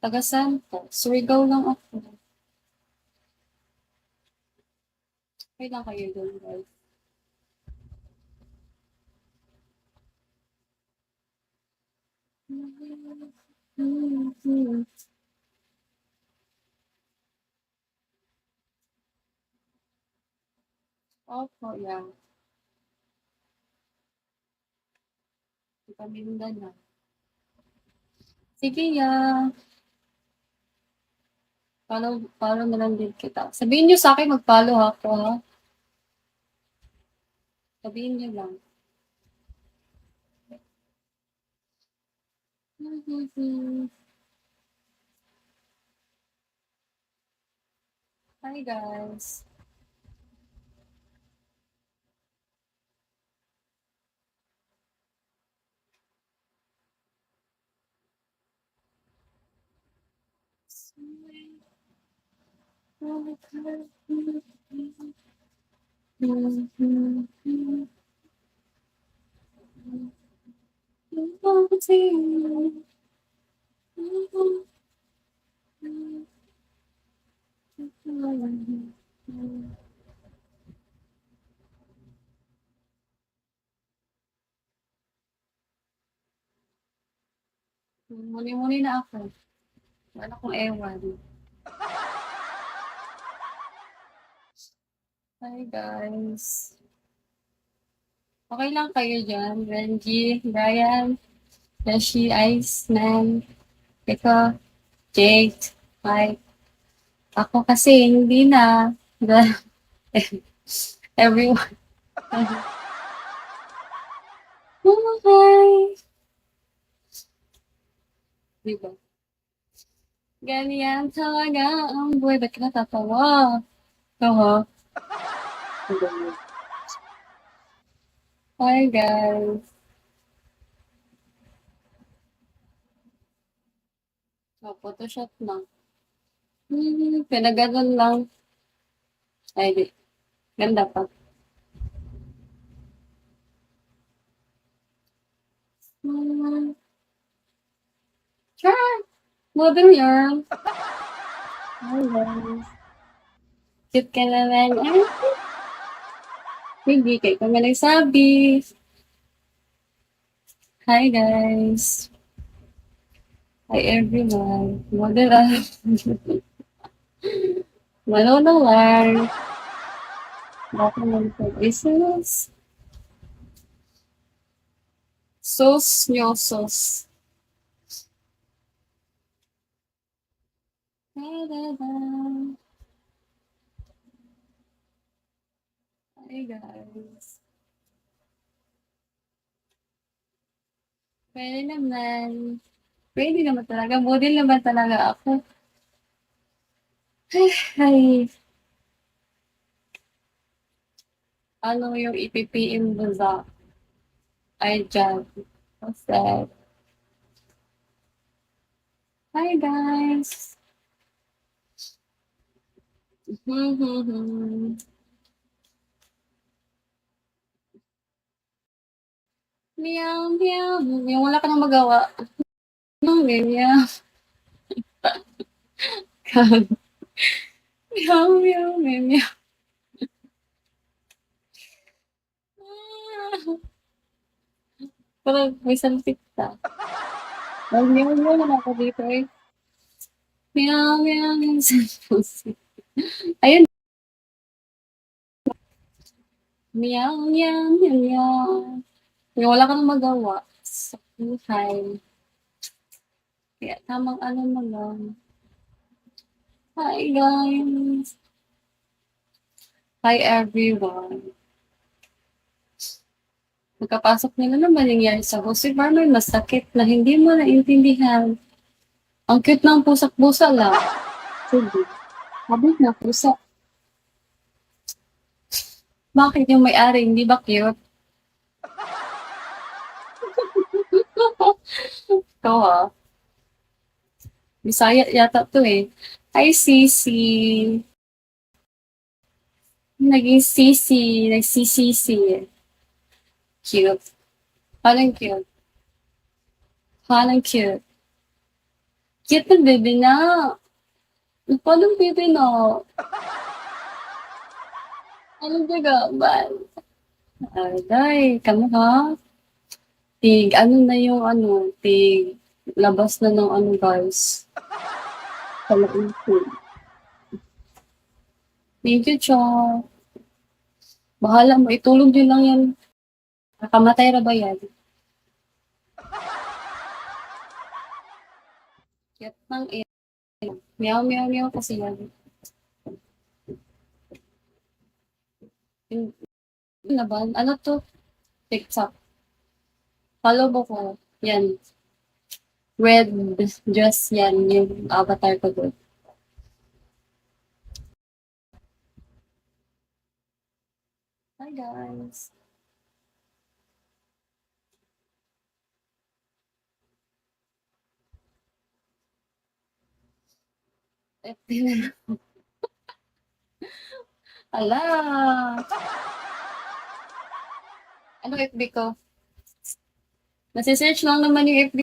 Taga saan po? Surigao lang ako. Okay lang kayo doon, guys. Opo, yan. Kita Mindanao. Sige, ya. Follow na lang din kita. Sabihin niyo sa akin, mag-follow ako, ha? Sabihin niyo lang. Hi, guys. Muni-muni na ako. Wala akong ewan. Hi, guys. Okay lang kayo dyan? Renji, Brian, Beshi, Iceman, Eko, Jake, Mike. Ako kasi hindi na. Everyone. Oh, hi. Diba? Ganyan talaga ang buhay. Ba't ka natatawa? Ito, ha? Hi, guys. Oh, Photoshop lang. Pinaganon lang. Ay, di. Ganda pa. Sure. Modern yarn. Hi, guys. Cute ka naman. Ay, hindi kayo kami nagsabi. Hi, guys. Hi, everyone. Modern Manonood. Baka naman po. Isus. Sos nyo, sos. Da-da-da. Hi, guys. Pwede naman. Pwede naman talaga. Model naman talaga ako. Ay, ano yung ipipm mo sa ay dyan. What's that? Hi, guys. Meow, meow. Yung wala ka nang magawa. Nang ganyan. Meow, meow, meow, meow. Parang may salpik ka. Meow, meow naman ako dito eh. Meow, meow, meow. Ayun. Meow, meow, meow, meow. Yung wala ka nang magawa sa buhay. Kaya tamang ano mo lang. Hi, guys. Hi, everyone. Pagkapasok nila naman nangyari sa host environment, masakit na hindi mo naintindihan. Ang cute ng pusak-pusa lang. Sige. Habit na pusa. Bakit yung may-ari, hindi ba cute? Ito ha. Bisaya yata to eh. Hi, Sisi. Naging Sisi. Nagsisisi eh. Cute. Parang cute. Parang cute. Cute na baby na. Paano baby na? Ano gagaban? Ay, kamu ha? Ano na yung labas na ng guys. Talagang food. Thank you, Cha. Bahala mo, itulog din lang yan. Nakamatay ra ba yan? Yat ng meow, meow, meow kasi yan. Yun na ba? Ano to? TikTok. Follow mo ko. Yan. Red dress yan. Yung avatar ko doon. Hi, guys. FB na lang. Ala! Ano FB ko? Nasi-search lang naman yung FB